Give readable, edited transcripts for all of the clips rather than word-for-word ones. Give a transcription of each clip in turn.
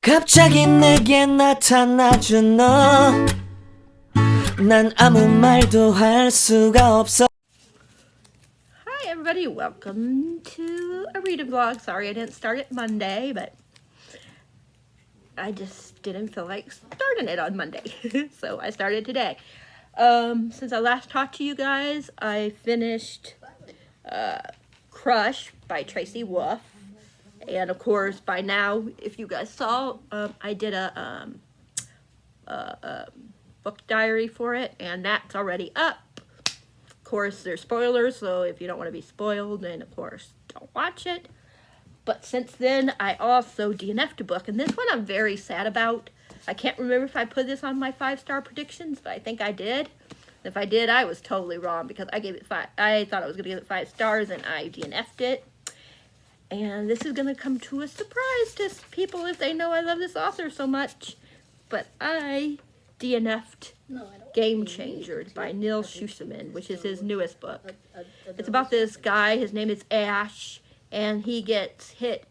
갑자기 내게 나타나준 너 난 아무 말도 할 수가 없어. Hi everybody, welcome to a reading vlog. Sorry I didn't start it Monday, but I just didn't feel like starting it on Monday. So I started today. Since I last talked to you guys, I finished Crush by Tracy Wolff. And of course, by now, if you guys saw, I did a book diary for it, and that's already up. Of course, there's spoilers, so if you don't want to be spoiled, then of course, don't watch it. But since then, I also DNF'd a book, and this one I'm very sad about. I can't remember if I put this on my 5-star predictions, but I think I did. If I did, I was totally wrong, because I gave it 5. I thought I was going to give it 5 stars, and I DNF'd it. And this is going to come to a surprise to people if they know I love this author so much. But I DNF'd Game Changers by Neil Schusterman, which is his newest book. It's about this guy, his name is Ash, and he gets hit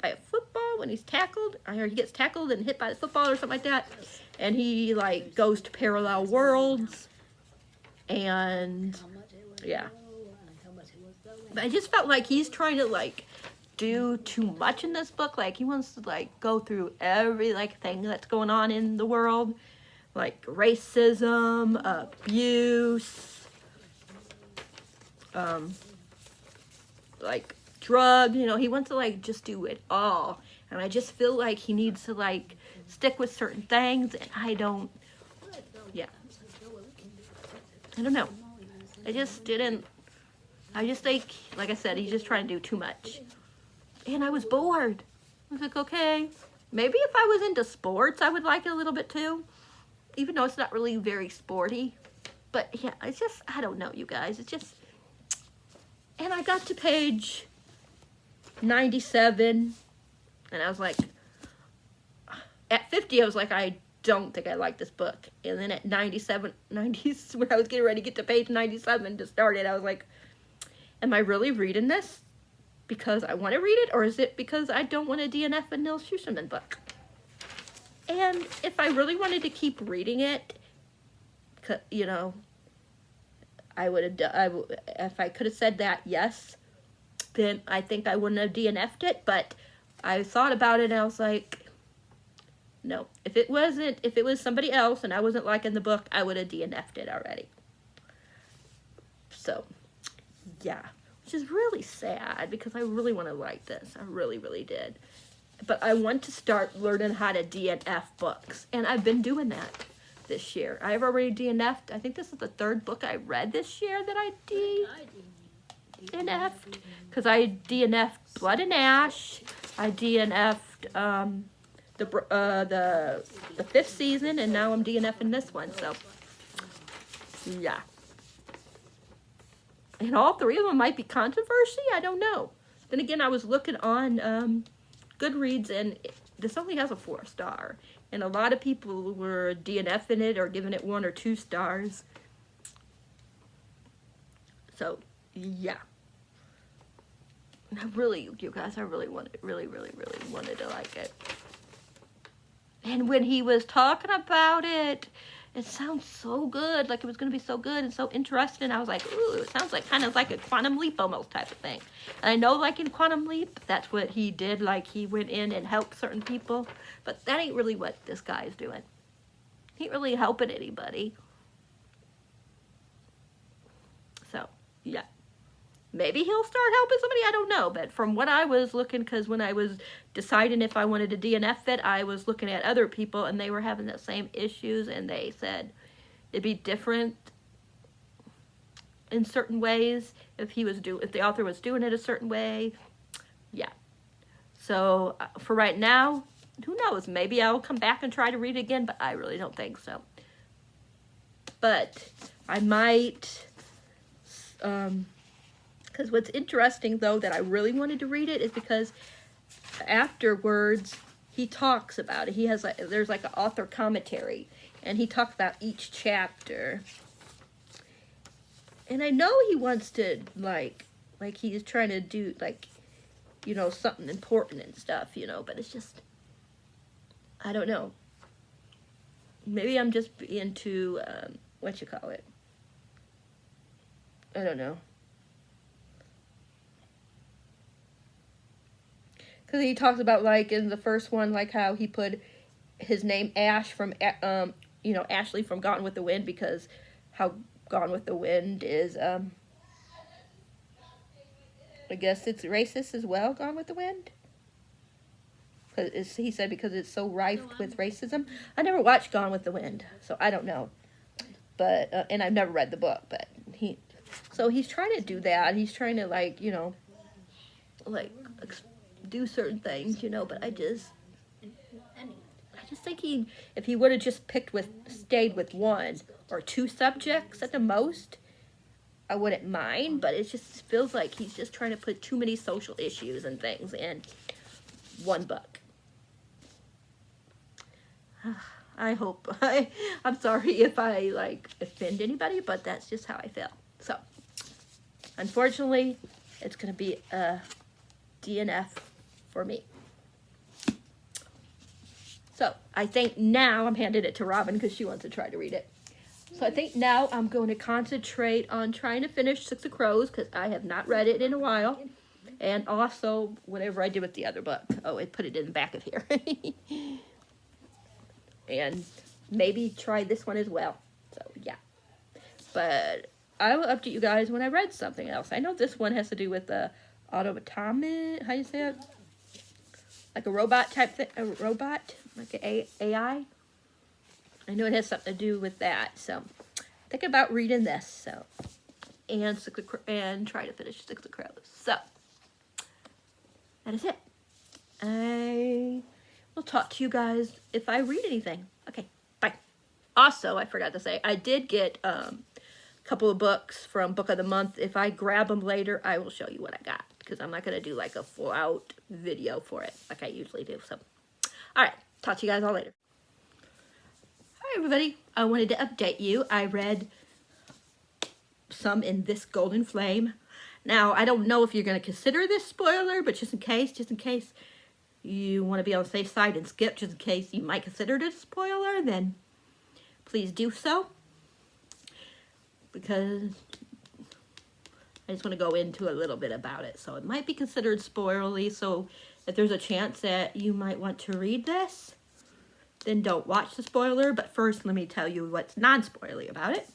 by a football when he's tackled. Or he gets tackled and hit by the football or something like that. And he, like, goes to parallel worlds. And, yeah. But I just felt like he's trying to, like, do too much in this book. Like, he wants to, like, go through every, like, thing that's going on in the world. Like, racism, abuse, like, drug, you know, he wants to, like, just do it all. And I just feel like he needs to, like, stick with certain things, and I don't, yeah. I don't know. I just think, like I said, he's just trying to do too much. And I was bored. I was like, okay, maybe if I was into sports, I would like it a little bit too. Even though it's not really very sporty. But yeah, it's just, I don't know, you guys. It's just, and I got to page 97, and I was like, at 50, I was like, I don't think I like this book. And then at 97, when I was getting ready to get to page 97 to start it, I was like, am I really reading this because I want to read it, or is it because I don't want to DNF a Neil Schusterman book? And if I really wanted to keep reading it, you know, I would have. If I could have said that, yes, then I think I wouldn't have DNF'd it. But I thought about it, and I was like, no. If it was somebody else, and I wasn't liking the book, I would have DNF'd it already. So, yeah, which is really sad because I really want to like this. I really, really did. But I want to start learning how to DNF books. And I've been doing that this year. I've already DNF'd. I think this is the 3rd book I read this year that I DNF'd. Because I DNF'd Blood and Ash. I DNF'd the 5th season. And now I'm DNFing this one. So, yeah. And all 3 of them might be controversy. I don't know. Then again, I was looking on Goodreads, and this only has a 4-star, and a lot of people were DNFing it or giving it 1 or 2 stars. So yeah, I really, you guys, I really wanted, really wanted to like it. And when he was talking about it, it sounds so good, like it was going to be so good and so interesting. I was like, ooh, it sounds like kind of like a Quantum Leap almost type of thing. And I know, like in Quantum Leap, that's what he did. Like, he went in and helped certain people. But that ain't really what this guy is doing. He ain't really helping anybody. So, yeah. Maybe he'll start helping somebody, I don't know. But from what I was looking, because when I was deciding if I wanted to DNF it, I was looking at other people, and they were having the same issues, and they said it'd be different in certain ways if the author was doing it a certain way. Yeah. So for right now, who knows? Maybe I'll come back and try to read it again, but I really don't think so. But I might, because what's interesting, though, that I really wanted to read it is because afterwards he talks about it. He has there's like an author commentary, and he talks about each chapter. And I know he wants to like he's trying to do, like, you know, something important and stuff, you know, but it's just, I don't know. Maybe I'm just into, I don't know. Because he talks about, like, in the first one, like, how he put his name Ash from, Ashley from Gone with the Wind, because how Gone with the Wind is, I guess it's racist as well, Gone with the Wind. He said because it's so rife with racism. I never watched Gone with the Wind, so I don't know. But, and I've never read the book, but so he's trying to do that. He's trying to, like, do certain things, but I just think if he would have just stayed with one or two subjects at the most, I wouldn't mind, but it just feels like he's just trying to put too many social issues and things in one book. I hope, I'm sorry if I, offend anybody, but that's just how I feel. So, unfortunately, it's going to be a DNF for me. So, I think now I'm handing it to Robin because she wants to try to read it. So, I think now I'm going to concentrate on trying to finish Six of Crows because I have not read it in a while. And also, whatever I did with the other book. Oh, I put it in the back of here. And maybe try this one as well. So, yeah. But I will update you guys when I read something else. I know this one has to do with the automaton, how do you say it? Like a robot type thing, a robot, like an AI. I know it has something to do with that. So, think about reading this. So, and try to finish Six of Crows. So, that is it. I will talk to you guys if I read anything. Okay, bye. Also, I forgot to say, I did get a couple of books from Book of the Month. If I grab them later, I will show you what I got. Because I'm not going to do like a full out video for it like I usually do. So, alright, talk to you guys all later. Hi everybody, I wanted to update you. I read some in This Golden Flame. Now, I don't know if you're going to consider this spoiler, but just in case you want to be on the safe side and skip, just in case you might consider it a spoiler, then please do so. Because I just want to go into a little bit about it. So it might be considered spoilery, so if there's a chance that you might want to read this, then don't watch the spoiler. But first, let me tell you what's non-spoilery about it.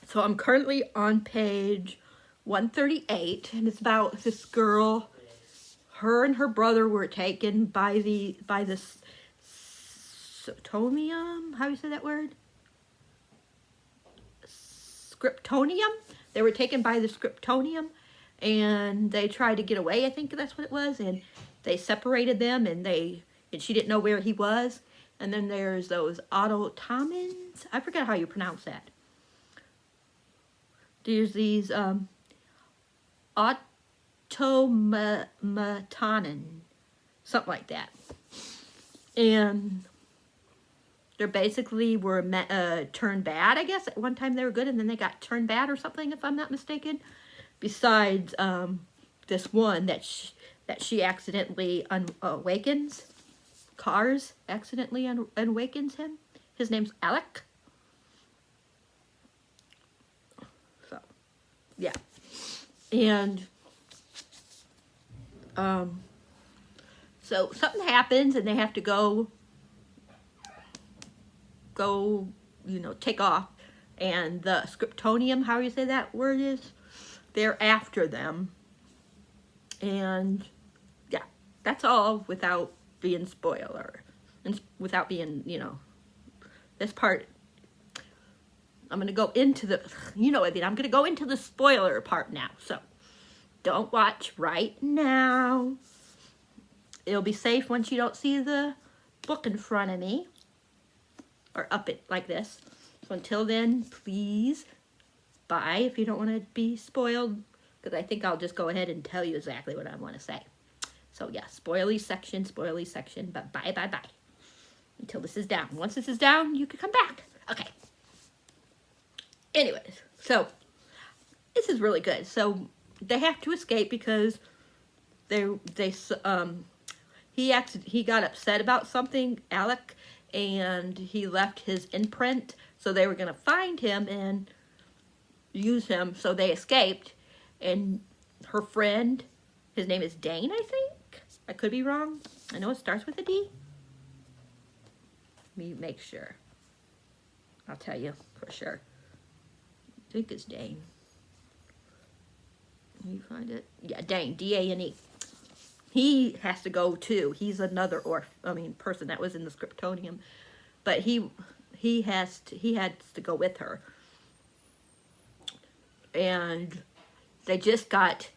So I'm currently on page 138, and it's about this girl. Her and her brother were taken by this Scriptonium. How do you say that word? Scriptonium. They were taken by the Scriptonium, and they tried to get away. I think that's what it was, and they separated them, and she didn't know where he was. And then there's those automatons. I forget how you pronounce that. There's these automatonen, something like that, and they basically were turned bad. I guess at one time they were good, and then they got turned bad or something, if I'm not mistaken. Besides this one that she accidentally awakens. Cars accidentally awakens him. His name's Alec. So, yeah, and so something happens, and they have to go, take off, and the Scriptonium, how do you say that word is? They're after them, and yeah, that's all without being spoiler, and without being, this part, I'm going to go into the, I'm going to go into the spoiler part now, so don't watch right now. It'll be safe once you don't see the book in front of me, or up it like this. So until then, please, bye if you don't want to be spoiled, because I think I'll just go ahead and tell you exactly what I want to say. So yeah, spoily section, but bye. Until this is down. Once this is down, you can come back. Okay. Anyways, so this is really good. So they have to escape because he got upset about something, Alec, and he left his imprint, so they were gonna find him and use him, so they escaped. And her friend, his name is Dane, I think. I could be wrong. I know it starts with a D. Let me make sure. I'll tell you for sure. I think it's Dane. Can you find it? Yeah, Dane, D-A-N-E. He has to go too. He's another person that was in the Scriptonium, but he had to go with her. And they just got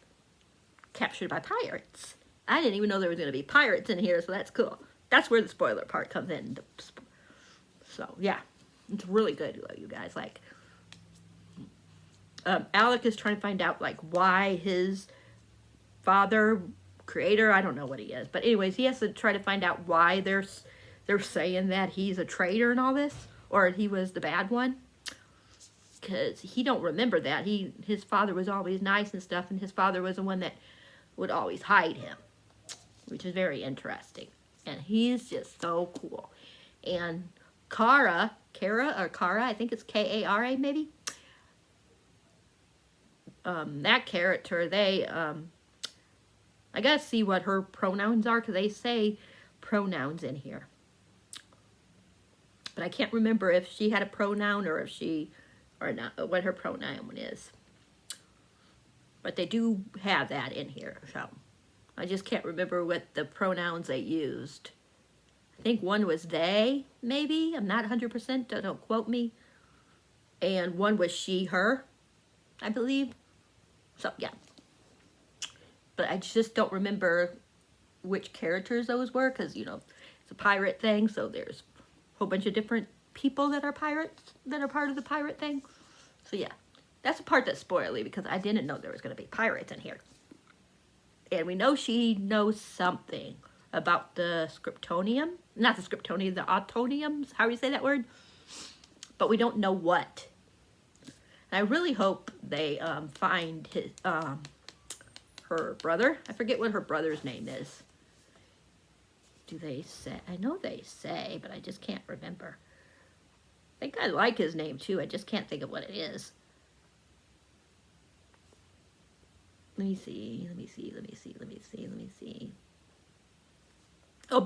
captured by pirates. I didn't even know there was going to be pirates in here, so that's cool. That's where the spoiler part comes in. So yeah, it's really good, you guys. Like, Alec is trying to find out like why his father, creator, I don't know what he is, but anyways, he has to try to find out why they're saying that he's a traitor and all this, or he was the bad one, because he don't remember that. His father was always nice and stuff, and his father was the one that would always hide him, which is very interesting. And he's just so cool. And Kara, I think it's K-A-R-A maybe. That character, I gotta see what her pronouns are, because they say pronouns in here. But I can't remember if she had a pronoun or not, what her pronoun is. But they do have that in here, so I just can't remember what the pronouns they used. I think one was they, maybe. I'm not 100%, don't quote me. And one was she, her, I believe. So, yeah. But I just don't remember which characters those were, because, you know, it's a pirate thing, so there's a whole bunch of different people that are pirates, that are part of the pirate thing. So, yeah. That's a part that's spoily, because I didn't know there was going to be pirates in here. And we know she knows something about the Scriptonium. Not the Scriptonium, the Autoniums. How do you say that word? But we don't know what. And I really hope they find his, her brother. I forget what her brother's name is. Do they say? I know they say, but I just can't remember. I think I like his name too. I just can't think of what it is. Let me see. Oh,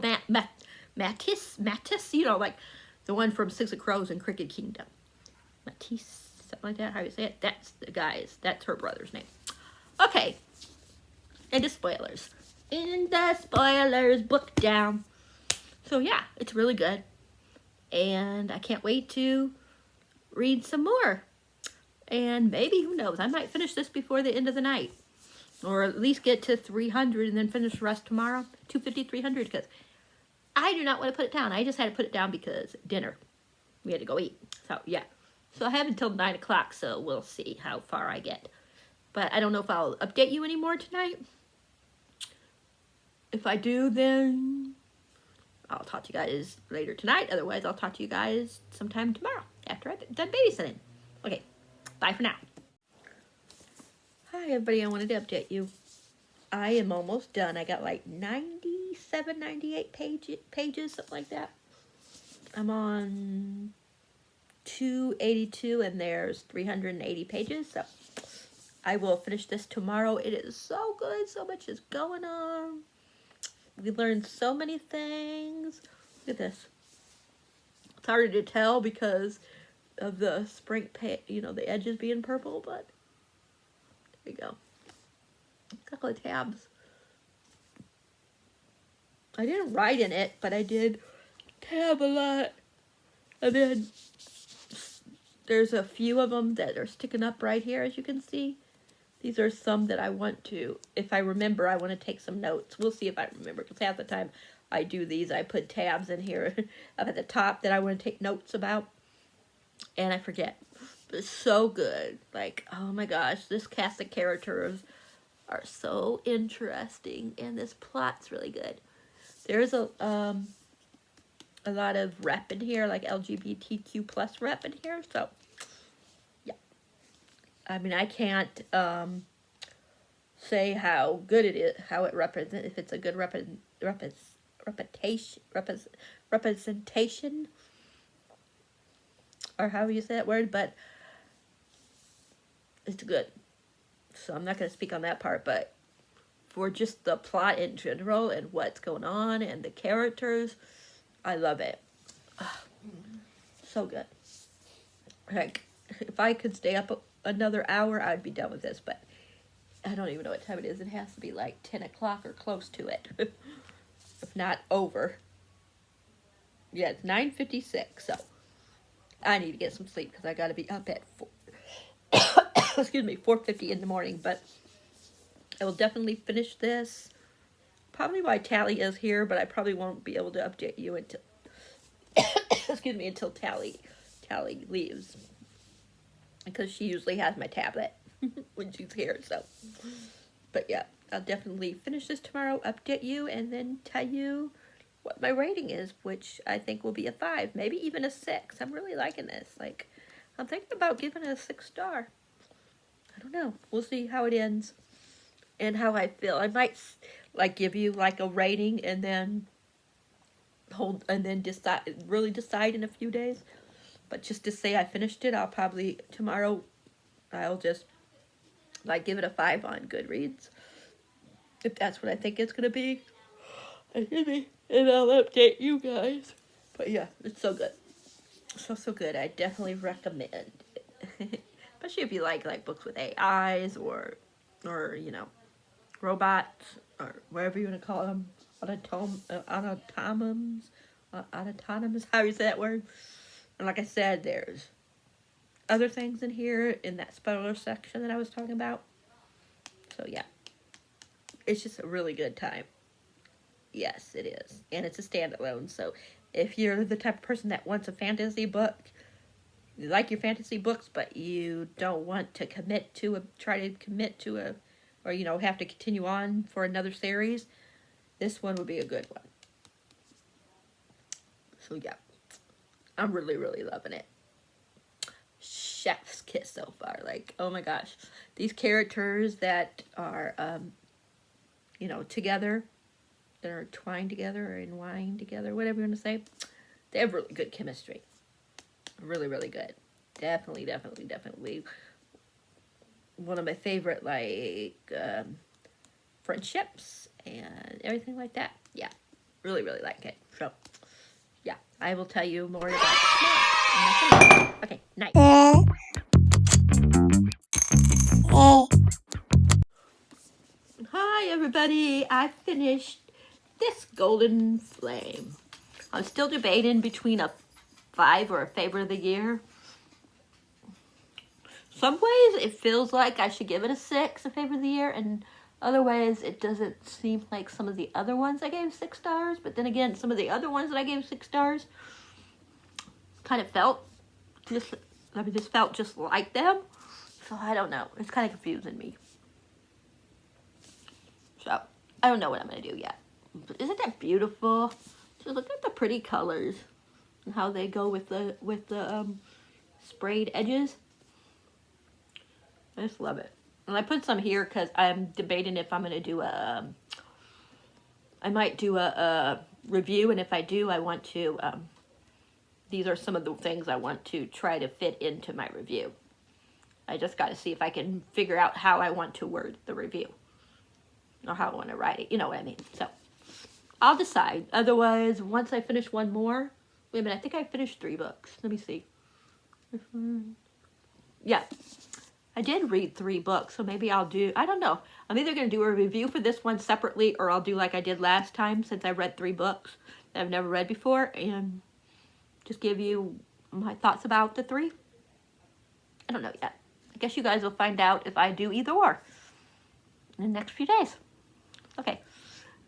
Mattis, you know, like the one from Six of Crows and Cricket Kingdom. Matisse, something like that, how you say it? That's the guy's, that's her brother's name. Okay, into spoilers. In the spoilers, book down. So yeah, it's really good. And I can't wait to read some more. And maybe, who knows, I might finish this before the end of the night. Or at least get to 300 and then finish the rest tomorrow. 250, 300, because I do not want to put it down. I just had to put it down because dinner. We had to go eat. So, yeah. So I have until 9 o'clock, so we'll see how far I get. But I don't know if I'll update you anymore tonight. If I do, then I'll talk to you guys later tonight. Otherwise, I'll talk to you guys sometime tomorrow after I've done babysitting. Okay, bye for now. Hi, everybody. I wanted to update you. I am almost done. I got like 97, 98 pages, something like that. I'm on 282, and there's 380 pages, so I will finish this tomorrow. It is so good. So much is going on. We learned so many things. Look at this. It's harder to tell because of the spring paint, you know, the edges being purple, but there you go. A couple of tabs. I didn't write in it, but I did tab a lot. And then there's a few of them that are sticking up right here, as you can see. These are some that I want to, if I remember, I want to take some notes. We'll see if I remember, because half the time I do these, I put tabs in here up at the top that I want to take notes about, and I forget. But it's so good. Like, oh my gosh, this cast of characters are so interesting, and this plot's really good. There's a lot of rep in here, like LGBTQ plus rep in here, so yeah. I mean, I can't say how good it is, how it represents, if it's a good representation, or however you say that word, but it's good. So I'm not going to speak on that part, but for just the plot in general and what's going on and the characters, I love it. So good. Like, if I could stay up another hour, I'd be done with this, but I don't even know what time it is. It has to be like 10 o'clock or close to it, if not over. Yeah, it's 9:56, so I need to get some sleep because I got to be up at 4:50 in the morning, but I will definitely finish this. Probably while Tally is here, but I probably won't be able to update you until until Tally leaves, because she usually has my tablet when she's here. So, but yeah, I'll definitely finish this tomorrow, update you, and then tell you what my rating is, which I think will be a 5, maybe even a 6. I'm really liking this. Like, I'm thinking about giving it a 6 star. I don't know. We'll see how it ends and how I feel. I might like give you like a rating and then decide in a few days. But just to say I finished it, I'll probably tomorrow I'll just like give it a 5 on Goodreads, if that's what I think it's gonna be. And I'll update you guys. But yeah, it's so good. So good. I definitely recommend it. Especially if you like books with AIs or you know, robots, or whatever you want to call them, autonomous, how you say that word. And like I said, there's other things in here in that spoiler section that I was talking about. So yeah, it's just a really good time. Yes, it is. And it's a standalone, so if you're the type of person that wants a fantasy book, you like your fantasy books, but you don't want to or you know, have to continue on for another series, this one would be a good one. So yeah, I'm really, really loving it. Chef's kiss so far. Like, oh my gosh, these characters that are you know, together, that are twined together or entwined together, whatever you want to say, they have really good chemistry. Really, really good. Definitely one of my favorite, like, friendships and everything like that. Yeah, really, really like it. So, yeah, I will tell you more about it tomorrow. Okay, night. Hi, everybody. I finished this Golden Flame. I'm still debating between a 5 or a favorite of the year. Some ways it feels like I should give it a 6, a favorite of the year, and other ways it doesn't seem like some of the other ones I gave 6 stars. But then again, some of the other ones that I gave 6 stars kind of felt just like them. So I don't know. It's kind of confusing me. So I don't know what I'm gonna do yet. But isn't that beautiful? Just look at the pretty colors and how they go with the sprayed edges. I just love it. And I put some here because I'm debating if I'm gonna do I might do a review, and if I do, I want to these are some of the things I want to try to fit into my review. I just got to see if I can figure out how I want to word the review, or how I want to write it. You know what I mean? So I'll decide. Otherwise, once I finish one more, wait a minute, I think I finished 3 books. Let me see. Yeah, I did read 3 books, so maybe I'll do, I don't know. I'm either going to do a review for this one separately, or I'll do like I did last time, since I read 3 books that I've never read before, and just give you my thoughts about the 3. I don't know yet. I guess you guys will find out if I do either or in the next few days. Okay.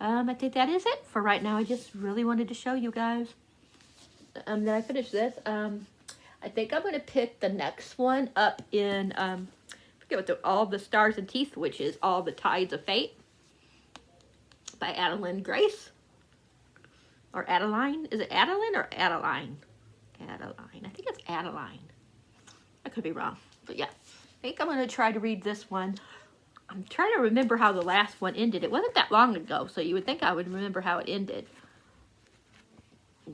I think that is it for right now. I just really wanted to show you guys that I finished this. I think I'm going to pick the next one up in, I forget what All the Stars and Teeth, which is All the Tides of Fate by Adeline Grace. Or Adeline. Is it Adeline or Adeline? Adeline. I think it's Adeline. I could be wrong. But yeah, I think I'm going to try to read this one. I'm trying to remember how the last one ended. It wasn't that long ago, so you would think I would remember how it ended.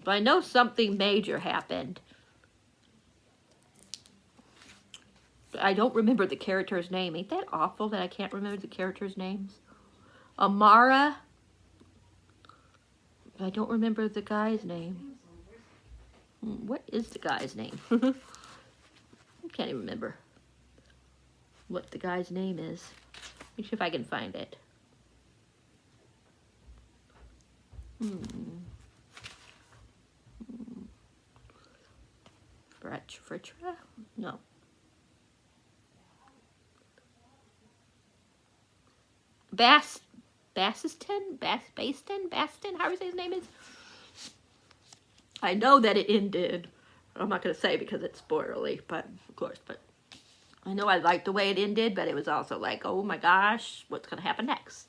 But I know something major happened. I don't remember the character's name. Ain't that awful that I can't remember the character's names? Amara. I don't remember the guy's name. What is the guy's name? I can't even remember what the guy's name is. Let me see if I can find it. Fritra? No. Baston, however you say his name is. I know that it ended. I'm not going to say because it's spoilery, but of course, but I know I liked the way it ended, but it was also like, oh my gosh, what's going to happen next?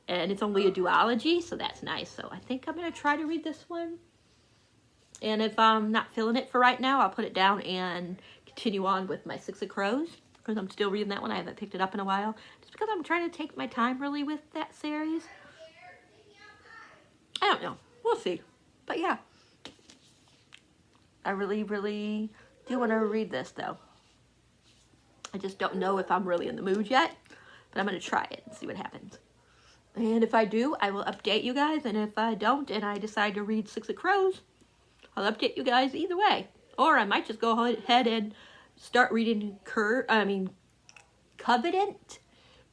And it's only a duology, so that's nice. So I think I'm going to try to read this one. And if I'm not feeling it for right now, I'll put it down and continue on with my Six of Crows, because I'm still reading that one. I haven't picked it up in a while, just because I'm trying to take my time really with that series. I don't know. We'll see. But yeah. I really, really do want to read this, though. I just don't know if I'm really in the mood yet, but I'm going to try it and see what happens. And if I do, I will update you guys, and if I don't and I decide to read Six of Crows, I'll update you guys either way. Or I might just go ahead and start reading Covenant.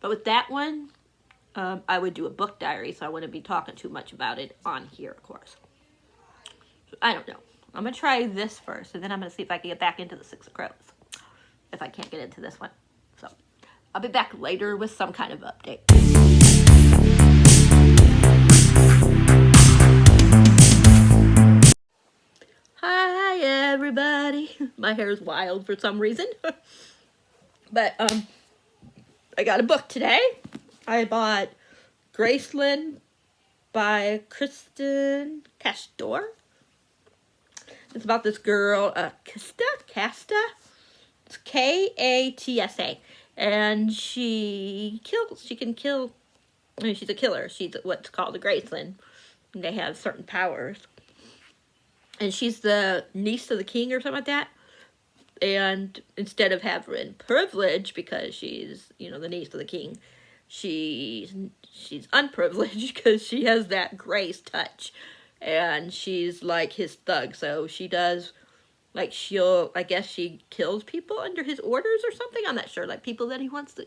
But with that one, I would do a book diary, so I wouldn't be talking too much about it on here, of course. So, I don't know. I'm going to try this first, and then I'm going to see if I can get back into the Six of Crows. If I can't get into this one. So, I'll be back later with some kind of update. Hi, everybody. My hair is wild for some reason. But, I got a book today. I bought Graceland by Kristen Castor. It's about this girl, Casta? It's Katsa. And she can kill, she's a killer. She's what's called a Graceland. And they have certain powers. And she's the niece of the king or something like that. And instead of having privilege, because she's, the niece of the king, she's unprivileged because she has that grace touch. And she's like his thug. So she does, like, I guess she kills people under his orders or something. I'm not sure. Like, people that he wants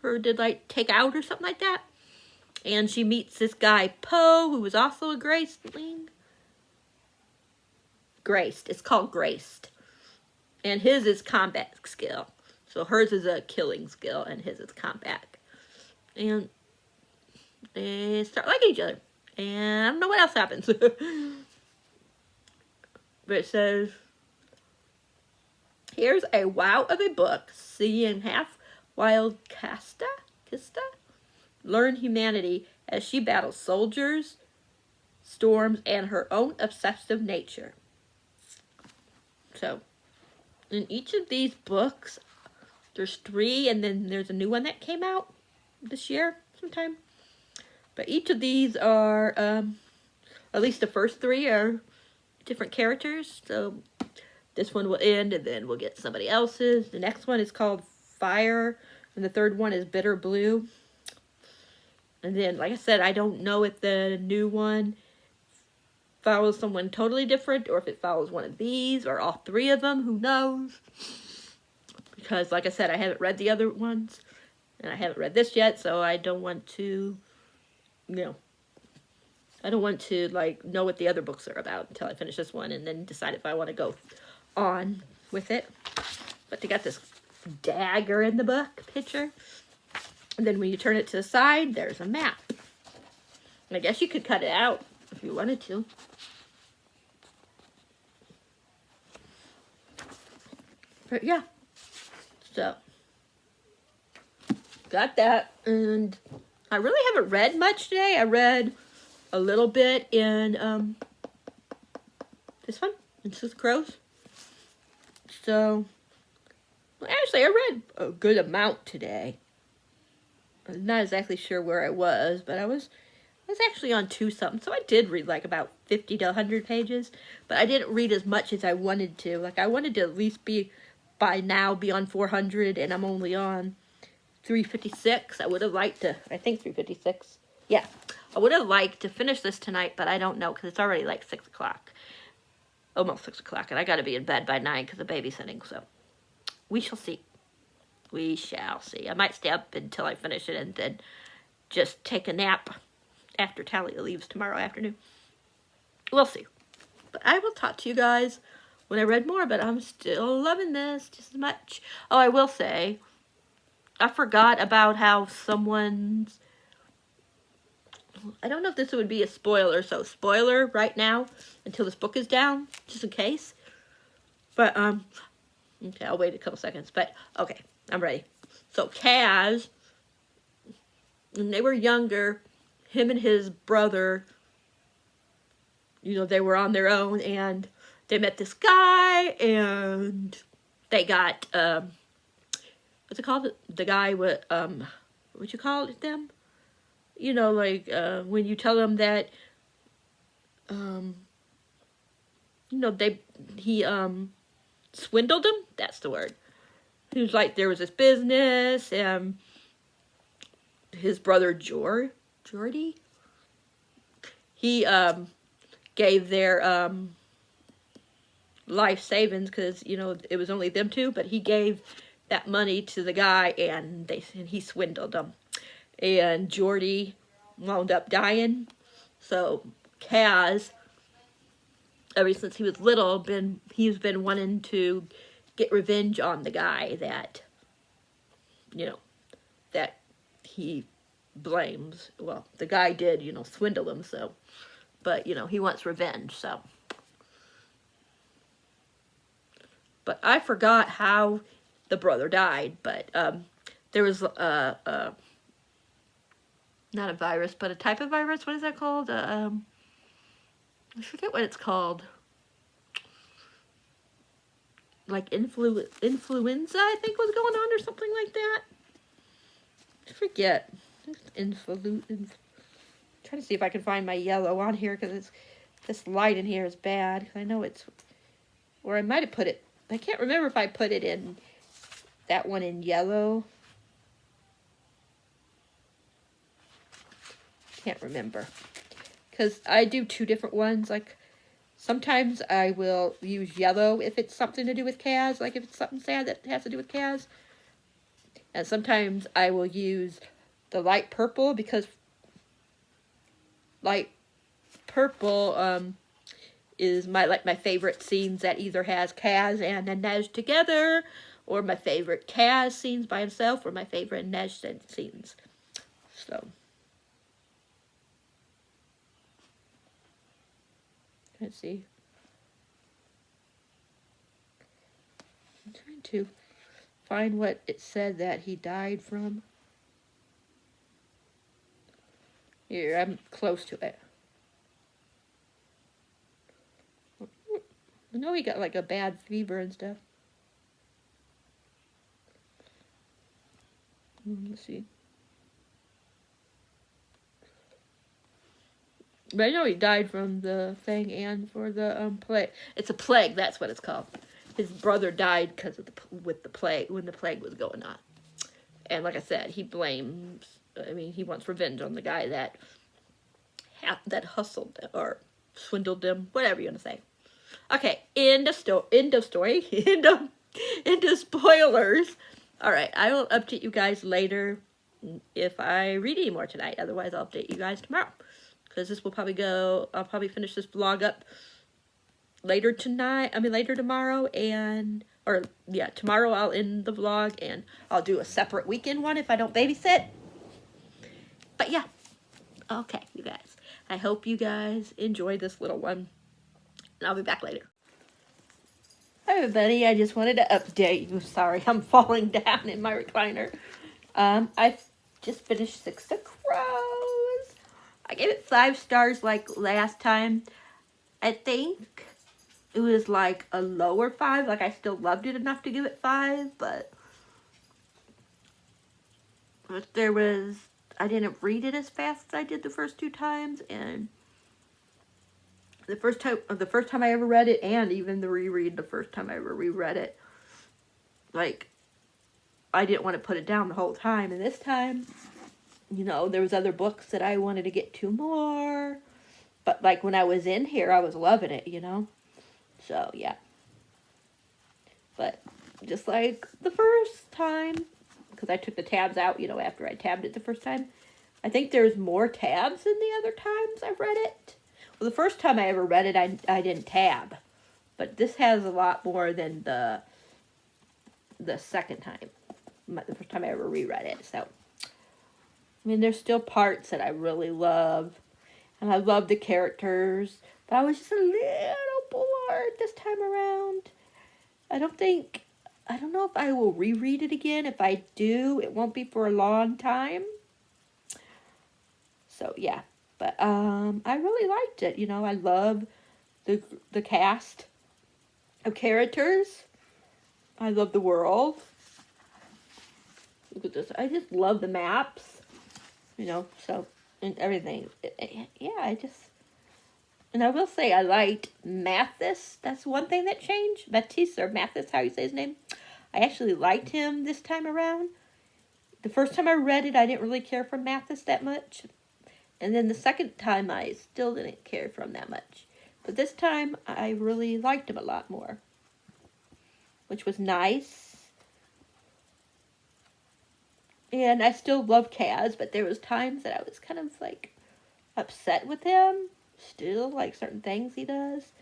her to, like, take out or something like that. And she meets this guy, Poe, who was also a Graceling. Graced. It's called Graced. And his is combat skill. So hers is a killing skill, and his is combat. And they start liking each other. And I don't know what else happens. But it says, here's a wow of a book. Seeing half-wild Kista learn humanity as she battles soldiers, storms, and her own obsessive nature. So, in each of these books, there's 3, and then there's a new one that came out this year sometime. But each of these are, at least the first 3 are different characters. So, this one will end, and then we'll get somebody else's. The next one is called Fire, and the third one is Bitter Blue. And then, like I said, I don't know if the new one follows someone totally different, or if it follows one of these, or all 3 of them, who knows? Because, like I said, I haven't read the other ones, and I haven't read this yet, so I don't want to, I don't want to, know what the other books are about until I finish this one, and then decide if I want to go on with it. But they got this dagger in the book picture, and then when you turn it to the side, there's a map. And I guess you could cut it out if you wanted to. But yeah, so got that, and I really haven't read much today. I read a little bit in this one, in Six Crows. So, well, actually, I read a good amount today. I'm not exactly sure where I was, but I was was actually on 2-something, so I did read like about 50 to 100 pages, but I didn't read as much as I wanted to. Like, I wanted to at least be, by now, be on 400, and I'm only on 356. I would have liked to, I think 356. Yeah, I would have liked to finish this tonight, but I don't know, because it's already like 6 o'clock. Almost 6 o'clock, and I got to be in bed by 9 because of babysitting, so we shall see. We shall see. I might stay up until I finish it and then just take a nap after Talia leaves tomorrow afternoon. We'll see. But I will talk to you guys when I read more, but I'm still loving this just as much. Oh, I will say, I forgot about how someone's... I don't know if this would be a spoiler, so spoiler right now until this book is down, just in case. But, okay, I'll wait a couple seconds, but, okay, I'm ready. So, Kaz, when they were younger, him and his brother, you know, they were on their own, and they met this guy, and they got, what's it called? The guy with, what you call it, them? You know, like, when you tell them that, you know, he swindled them? That's the word. He was like, there was this business, and his brother Jordy, he gave their life savings, because, you know, it was only them two, but he gave that money to the guy, and he swindled them. And Jordy wound up dying. So Kaz, ever since he was little, he's been wanting to get revenge on the guy that, you know, that he blames. Well, the guy did, you know, swindle him, so, but, you know, he wants revenge, so. But I forgot how the brother died, but there was not a virus, but a type of virus. What is that called? I forget what it's called. Like influenza, I think, was going on, or something like that. I forget. Trying to see if I can find my yellow on here, because this light in here is bad. I know it's, or I might have put it. I can't remember if I put it in that one in yellow. Can't remember, because I do two different ones. Like, sometimes I will use yellow if it's something to do with Kaz, like if it's something sad that has to do with Kaz. And sometimes I will use the light purple, because light purple is my favorite scenes that either has Kaz and Inej together, or my favorite Kaz scenes by himself, or my favorite Inej scenes. So, let's see. I'm trying to find what it said that he died from. Here, I'm close to it. I know he got like a bad fever and stuff. Let's see. But I know he died from the thing and for the plague. It's a plague, that's what it's called. His brother died because of the plague, when the plague was going on. And like I said, he wants revenge on the guy that hustled them, or swindled them, whatever you want to say. Okay, end of story. End of spoilers. All right, I will update you guys later if I read any more tonight. Otherwise, I'll update you guys tomorrow, because this will probably go. I'll probably finish this vlog up later tomorrow, tomorrow I'll end the vlog, and I'll do a separate weekend one if I don't babysit. But yeah, okay, you guys. I hope you guys enjoy this little one, and I'll be back later. Hi everybody, I just wanted to update you. Sorry, I'm falling down in my recliner. I just finished Six of Crows. I gave it 5 stars like last time. I think it was like a lower 5. Like, I still loved it enough to give it 5, but there was, I didn't read it as fast as I did the first 2 times, and the first time I ever read it, and even the reread the first time I ever reread it, like, I didn't want to put it down the whole time. And this time, you know, there was other books that I wanted to get to more, but like when I was in here, I was loving it, you know. So yeah, but just like the first time, because I took the tabs out, you know, after I tabbed it the first time. I think there's more tabs than the other times I've read it. Well, the first time I ever read it, I didn't tab. But this has a lot more than the second time. The first time I ever reread it. So, I mean, there's still parts that I really love. And I love the characters. But I was just a little bored this time around. I don't know if I will reread it again. If I do, it won't be for a long time. So yeah, but I really liked it. You know, I love the cast of characters. I love the world. Look at this. I just love the maps. You know, so and everything. Yeah, and I will say I liked Mathis. That's one thing that changed. Mathis or Mathis, how you say his name. I actually liked him this time around. The first time I read it, I didn't really care for Mathis that much. And then the second time, I still didn't care for him that much. But this time, I really liked him a lot more. Which was nice. And I still love Kaz, but there was times that I was kind of, like, upset with him. Still, like, certain things he does.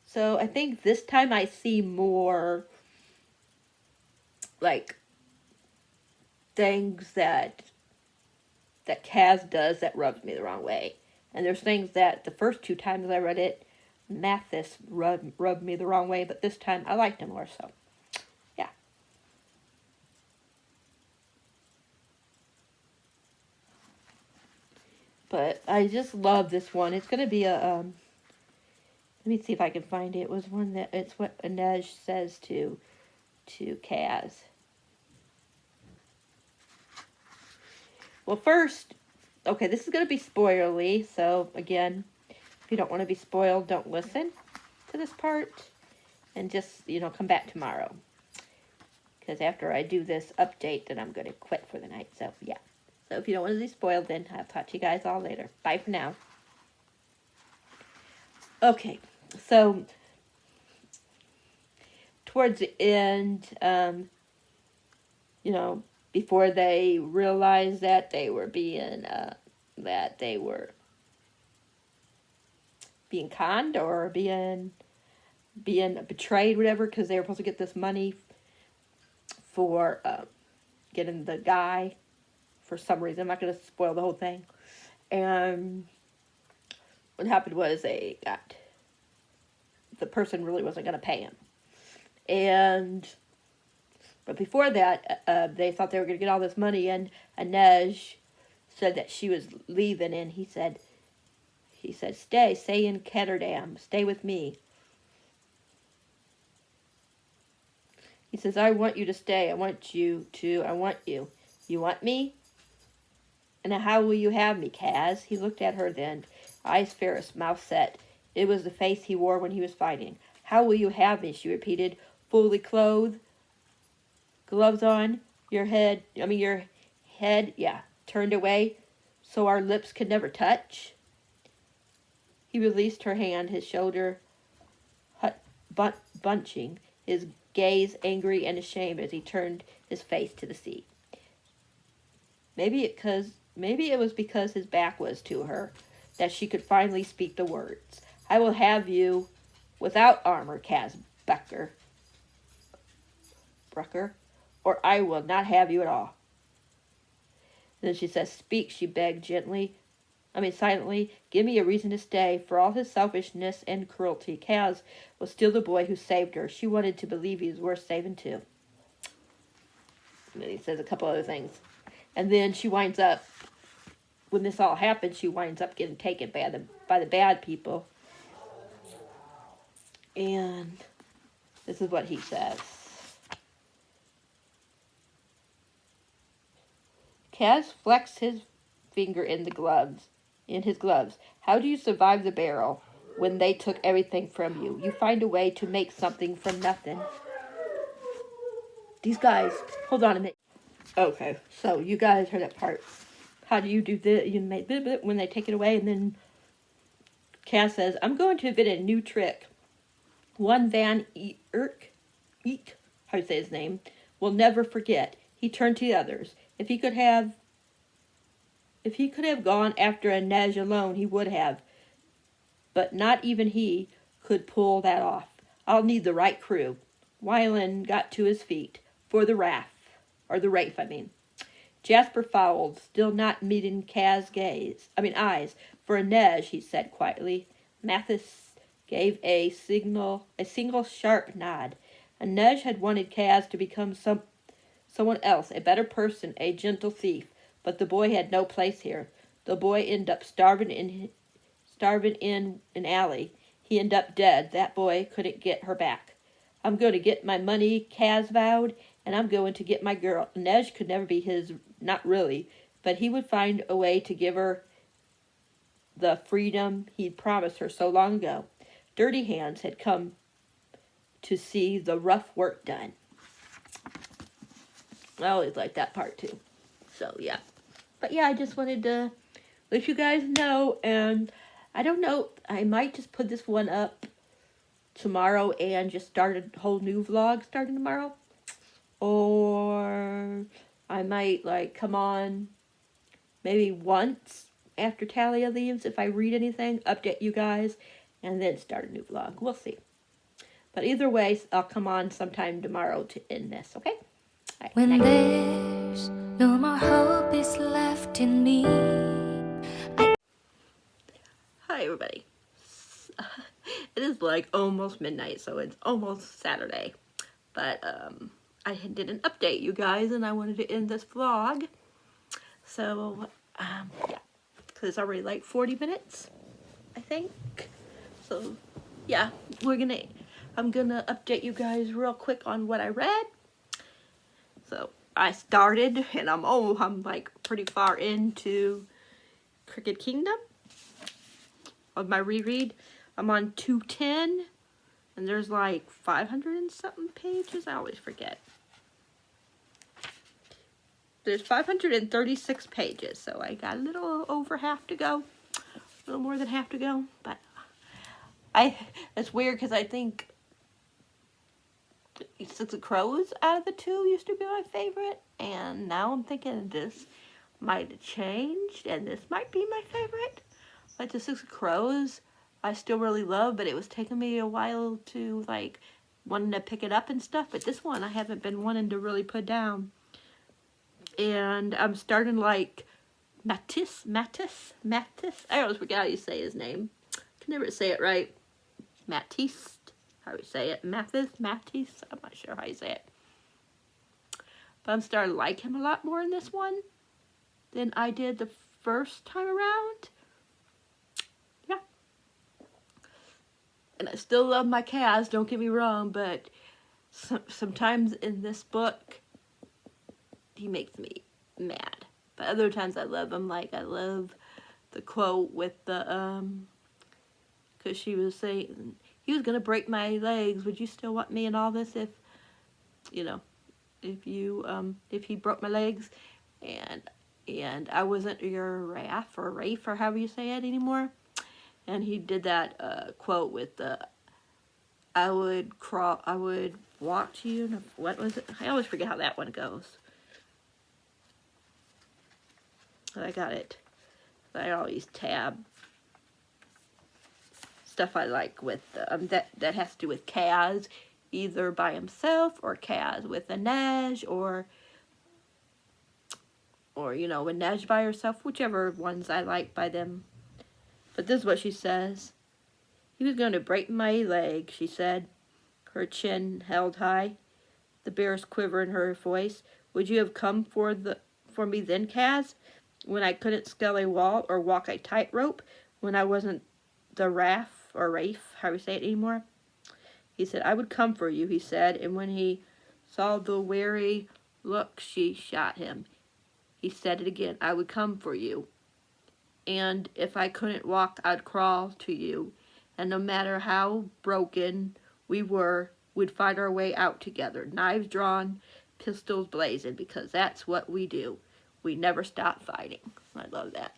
So, I think this time I see more, like, things that Kaz does that rubs me the wrong way. And there's things that the first 2 times I read it, Mathis rubbed me the wrong way, but this time I liked him more, so yeah. But I just love this one. It's going to be a, let me see if I can find it. It was one that, it's what Inej says to Kaz. Well, first, okay, this is going to be spoilerly, so again, if you don't want to be spoiled, don't listen to this part, and just, you know, come back tomorrow. Because after I do this update, then I'm going to quit for the night, so yeah. So if you don't want to be spoiled, then I'll talk to you guys all later. Bye for now. Okay, so towards the end, you know, before they realized that they were being conned or being betrayed, whatever, because they were supposed to get this money for getting the guy for some reason. I'm not going to spoil the whole thing. And what happened was the person really wasn't going to pay him. But before that, they thought they were going to get all this money, and Inej said that she was leaving, and he said, stay in Ketterdam, stay with me. He says, I want you to stay, I want you. You want me? And how will you have me, Kaz? He looked at her then, eyes fierce, mouth set. It was the face he wore when he was fighting. How will you have me, she repeated, fully clothed, gloves on, your head, yeah, turned away, so our lips could never touch. He released her hand, his shoulder bunching, his gaze angry and ashamed as he turned his face to the sea. Maybe it was because his back was to her that she could finally speak the words. I will have you without armor, Kaz Brucker, or I will not have you at all. And then she says, speak, she begged silently. Give me a reason to stay. For all his selfishness and cruelty, Kaz was still the boy who saved her. She wanted to believe he was worth saving too. And then he says a couple other things. And then she winds up, when this all happens, she winds up getting taken by the bad people. And this is what he says. Kaz flexed his finger in his gloves. How do you survive the barrel when they took everything from you? You find a way to make something from nothing. These guys, hold on a minute. Okay, so you guys heard that part. How do you do this? You make when they take it away, and then Kaz says, I'm going to invent a new trick. One Van Eek, how do you say his name, will never forget. He turned to the others. If he could have gone after Inej alone, he would have. But not even he could pull that off. I'll need the right crew. Wylan got to his feet. For the Rafe. Jasper followed, still not meeting Kaz's eyes. For Inej, he said quietly. Mathis gave a single sharp nod. Inej had wanted Kaz to become someone else, a better person, a gentle thief. But the boy had no place here. The boy ended up starving in an alley. He ended up dead. That boy couldn't get her back. I'm going to get my money, Kaz vowed, and I'm going to get my girl. Inej could never be his, not really, but he would find a way to give her the freedom he'd promised her so long ago. Dirty Hands had come to see the rough work done. I always like that part too. So yeah. But yeah, I just wanted to let you guys know, and I don't know, I might just put this one up tomorrow and just start a whole new vlog starting tomorrow. Or I might come on maybe once after Talia leaves, if I read anything, update you guys, and then start a new vlog. We'll see. But either way, I'll come on sometime tomorrow to end this, okay? All right, when there's no more hope is left in me. Hi, everybody. It is almost midnight, so it's almost Saturday. But I didn't update you guys, and I wanted to end this vlog. So, yeah, because it's already 40 minutes, I think. So, yeah, I'm gonna update you guys real quick on what I read. So, I started, and I'm pretty far into Crooked Kingdom of my reread. I'm on 210, and there's 500 and something pages. I always forget. There's 536 pages, so I got a little over half to go. A little more than half to go, but it's weird because I think Six of Crows out of the two used to be my favorite, and now I'm thinking this might have changed, and this might be my favorite. The Six of Crows, I still really love, but it was taking me a while to, wanting to pick it up and stuff. But this one, I haven't been wanting to really put down. And I'm starting, Mattis? I always forget how you say his name. I can never say it right. Matisse? How do you say it? Mattis? I'm not sure how you say it. But I'm starting to like him a lot more in this one than I did the first time around. Yeah. And I still love my Kaz, don't get me wrong, but sometimes in this book, he makes me mad. But other times I love him. I love the quote with the, because she was saying, he was going to break my legs. Would you still want me in all this if he broke my legs and I wasn't your Rafe or however you say it anymore? And he did that quote with the, I would walk to you. What was it? I always forget how that one goes. I got it. I always tab stuff I like with that has to do with Kaz, either by himself or Kaz with Inej, or Inej by herself, whichever ones I like by them. But this is what she says. He was going to break my leg, she said, her chin held high, the bear's quiver in her voice. Would you have come for me then, Kaz? When I couldn't scale a wall or walk a tightrope, when I wasn't the Rafe, how do you say it anymore? He said, I would come for you, he said, and when he saw the wary look she shot him, He said it again, I would come for you. And if I couldn't walk, I'd crawl to you. And no matter how broken we were, we'd fight our way out together. Knives drawn, pistols blazing, because that's what we do. We never stop fighting. I love that.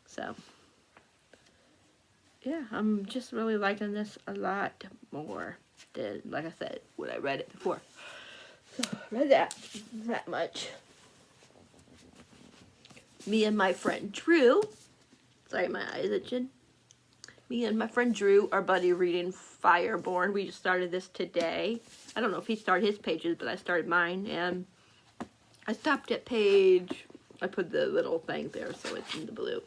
So, yeah, I'm just really liking this a lot more than, like I said, when I read it before. So, read that much. Me and my friend Drew, sorry, my eye is itching. Me and my friend Drew are buddy reading Fireborn. We just started this today. I don't know if he started his pages, but I started mine, and I stopped at page, I put the little thing there so it's in the blue.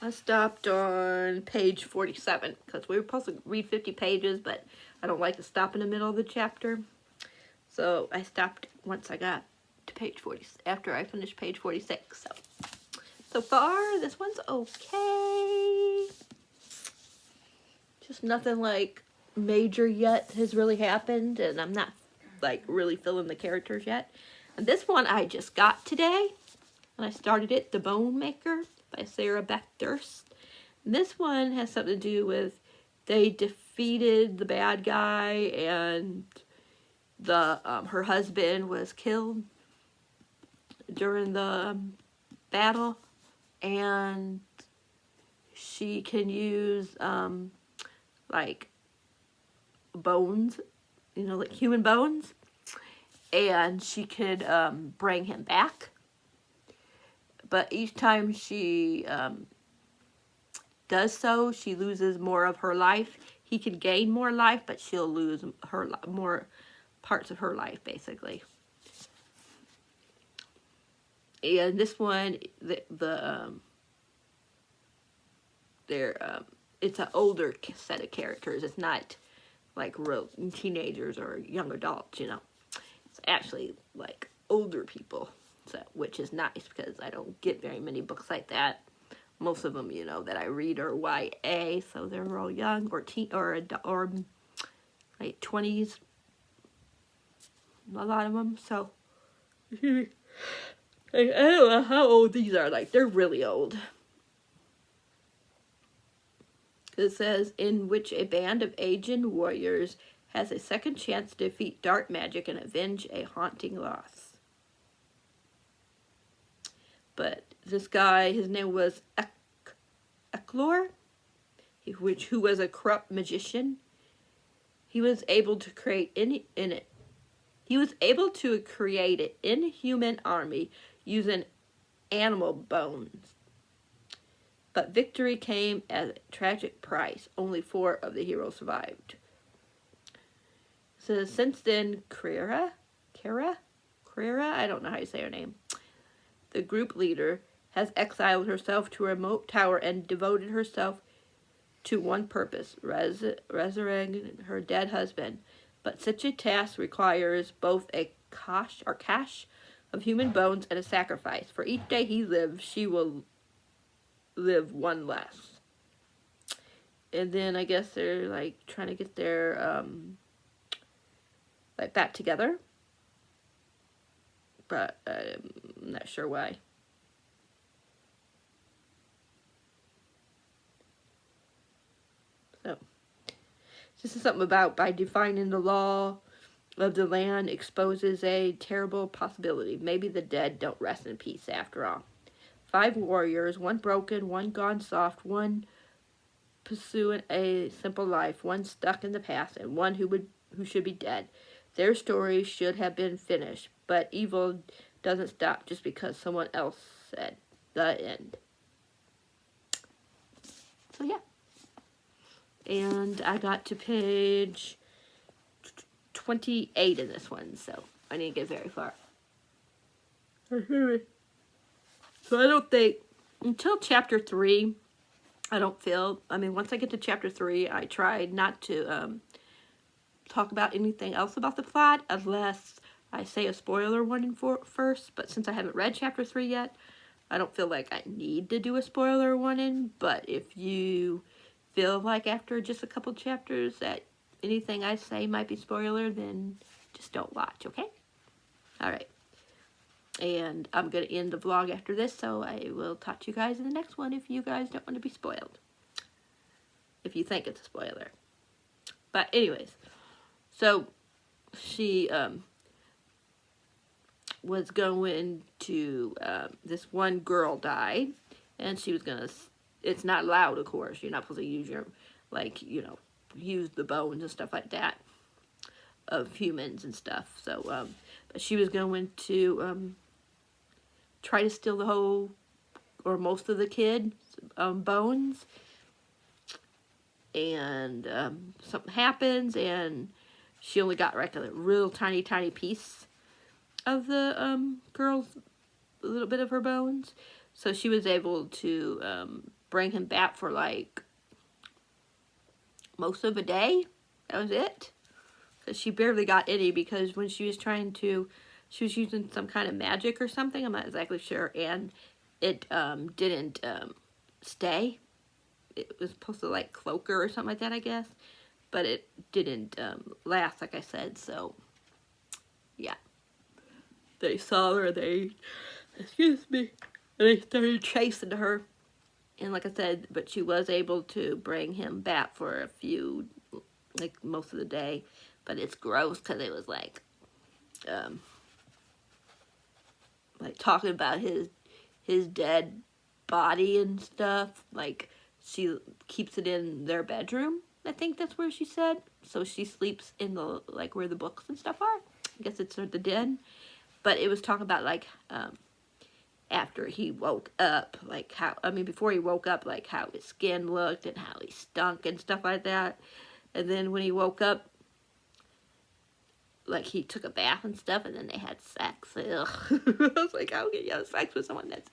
I stopped on page 47, because we were supposed to read 50 pages, but I don't like to stop in the middle of the chapter. So I stopped once I got to page 40, after I finished page 46. So far, this one's okay. Just nothing like major yet has really happened, and I'm not like really feeling the characters yet. And this one I just got today, and I started it, The Bone Maker by Sarah Beck Durst. And this one has something to do with they defeated the bad guy, and the her husband was killed during the battle, and she can use like bones, you know, like human bones, and she could bring him back. But each time she does so, she loses more of her life. He can gain more life, but she'll lose her more parts of her life, basically. And this one, it's an older set of characters. It's not like real teenagers or young adults, you know. It's actually like older people, so which is nice because I don't get very many books like that. Most of them, you know, that I read are YA, so they're all young or teen or like 20s. A lot of them, so I don't know how old these are. Like, they're really old. It says, in which a band of aging warriors has a second chance to defeat dark magic and avenge a haunting loss. But this guy, his name was Eklor, who was a corrupt magician. He was able to create an inhuman army using animal bones. But victory came at a tragic price. Only 4 of the heroes survived. So since then, Kara, I don't know how you say her name, the group leader, has exiled herself to a remote tower and devoted herself to one purpose, resurrecting her dead husband. But such a task requires both a cache of human bones and a sacrifice. For each day he lives, she will live one less. And then I guess they're like trying to get their like back together, but I'm not sure why. So this is something about by defining the law of the land exposes a terrible possibility. Maybe the dead don't rest in peace after all. 5 warriors, 1 broken, 1 gone soft, 1 pursuing a simple life, 1 stuck in the past, and 1 who should be dead. Their story should have been finished, but evil doesn't stop just because someone else said the end. So yeah. And I got to page 28 in this one, so I didn't get very far. So I don't think, until chapter 3, once I get to chapter 3, I try not to talk about anything else about the plot, unless I say a spoiler warning first, but since I haven't read chapter 3 yet, I don't feel like I need to do a spoiler warning. But if you feel like after just a couple chapters that anything I say might be spoiler, then just don't watch, okay? Alright. And I'm going to end the vlog after this, so I will talk to you guys in the next one if you guys don't want to be spoiled. If you think it's a spoiler. But anyways, so she was going to, this one girl died, and she was going to, it's not allowed, of course. You're not supposed to use your, like, you know, use the bones and stuff like that of humans and stuff. So, but she was going to try to steal the whole, or most of the kid's bones. And something happens, and she only got like a real tiny piece of the girl's, a little bit of her bones. So she was able to bring him back for like most of a day. That was it. Because she barely got any, because when she was trying to, she was using some kind of magic or something, I'm not exactly sure, and it didn't stay. It was supposed to like cloak her or something like that, I guess, but it didn't last, like I said. So yeah, they saw her, excuse me, and they started chasing her, and like I said, but she was able to bring him back for a few, like most of the day. But it's gross because it was like talking about his dead body and stuff. Like, she keeps it in their bedroom. I think that's where she said. So she sleeps in the, like, where the books and stuff are. I guess it's the den. But it was talking about, like, after he woke up, like how, I mean, before he woke up, like how his skin looked and how he stunk and stuff like that. And then when he woke up, like, he took a bath and stuff, and then they had sex. Ugh. I was like, how can you have sex with someone that's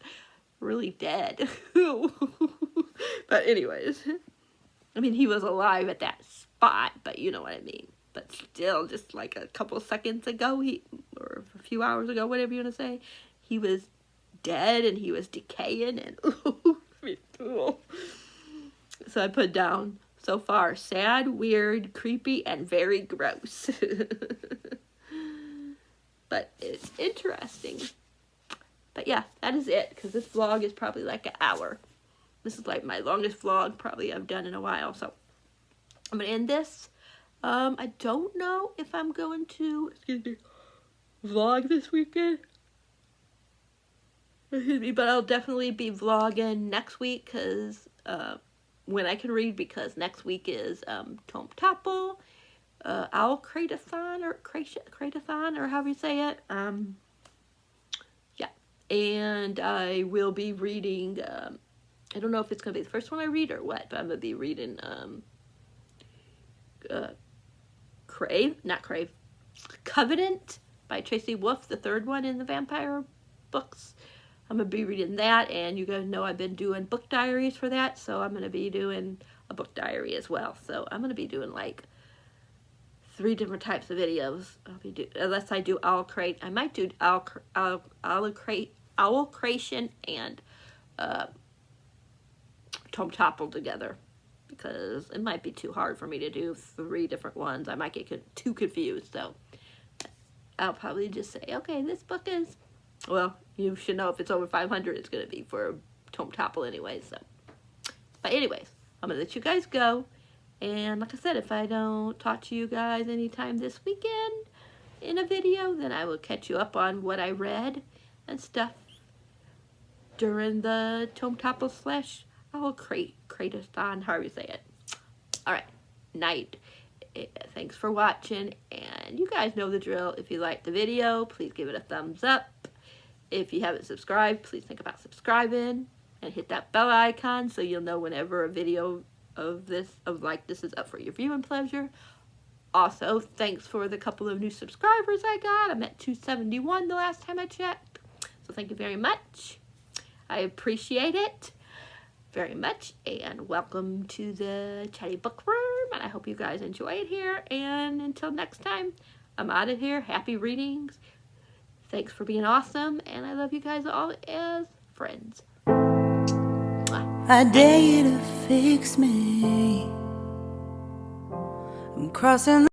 really dead? But anyways, I mean, he was alive at that spot, but you know what I mean. But still, just like a couple seconds ago, or a few hours ago, whatever you want to say, he was dead, and he was decaying, and so I put down, so far, sad, weird, creepy, and very gross. But it's interesting. But yeah, that is it, because this vlog is probably like an hour. This is like my longest vlog probably I've done in a while. So I'm going to end this. I don't know if I'm going to, vlog this weekend. But I'll definitely be vlogging next week, because when I can read, because next week is Tome Topple, Owl Crate-a-thon, or Crate-a-thon, or however you say it. Yeah, and I will be reading, I don't know if it's going to be the first one I read or what, but I'm going to be reading Covenant by Tracy Wolff, the third one in the vampire books. I'm going to be reading that, and you guys know I've been doing book diaries for that, so I'm going to be doing a book diary as well. So I'm going to be doing like 3 different types of videos. Unless I do Owl Crate. I might do Owl Creation and Tome Topple together, because it might be too hard for me to do 3 different ones. I might get too confused, so I'll probably just say, okay, this book is, well, you should know if it's over 500, it's going to be for Tome Topple anyway, so. But anyways, I'm going to let you guys go. And like I said, if I don't talk to you guys anytime this weekend in a video, then I will catch you up on what I read and stuff during the Tome Topple / Owl Crate-a-thon, however you say it. Alright, night. Thanks for watching, and you guys know the drill. If you liked the video, please give it a thumbs up. If you haven't subscribed, please think about subscribing, and hit that bell icon so you'll know whenever a video of this is up for your viewing pleasure. Also, thanks for the couple of new subscribers I got. I'm at 271 the last time I checked, so thank you very much. I appreciate it very much, and welcome to the Chatty Book Room, and I hope you guys enjoy it here, and until next time, I'm out of here. Happy readings. Thanks for being awesome, and I love you guys all as friends. Mwah. I dare you to fix me. I'm crossing